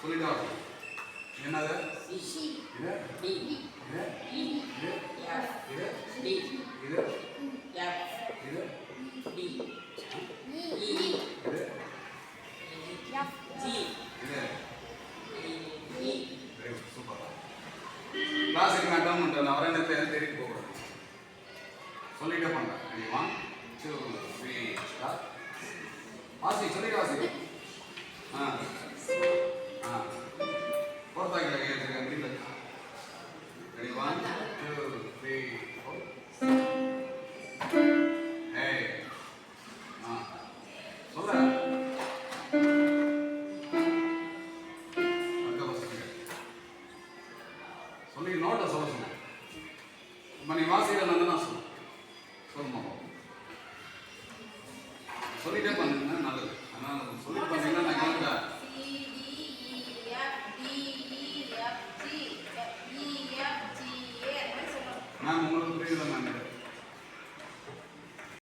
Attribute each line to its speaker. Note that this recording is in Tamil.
Speaker 1: சொல்லிட்டு வாசி. என்னது?
Speaker 2: சி.
Speaker 1: இது
Speaker 2: டி.
Speaker 1: இது
Speaker 2: இ.
Speaker 1: இது
Speaker 2: எஃப்.
Speaker 1: இது
Speaker 2: டி.
Speaker 1: இது
Speaker 2: எஃப்.
Speaker 1: இது
Speaker 2: டி. இ.
Speaker 1: இது
Speaker 2: எஃப். ஜி.
Speaker 1: இது.
Speaker 2: இ.
Speaker 1: Very good, super. கிளாஸுக்கு நான் டேர்ம் பண்ணுறேன். நான் வரேன்னு தேடிட்டு போகிறேன். சொல்லிட்டே பண்ணுறேன். Ready 1 2 3 start. வாசி, சொல்லிட்டு வாசி. ஆ ஆ பொறுத்தாக்கில் கேட்டுருக்கேன். முடியல. ரெடி 1 2 3 4. ஏய் ஆ சொல்ல சொல்லி நோட்டை சொல்ல சொன்னேன். இப்போ நீ வாசிக்கிற நான் தான் சொன்னேன். சொல்லுமா சொல்லிட்டே பண்ணுங்க, நல்லது. ஆனால் சொல்லிட்டு பண்ணீங்கன்னா நான் கேட்குறேன். மேம் உங்களுக்கு புரியுதா மேம்?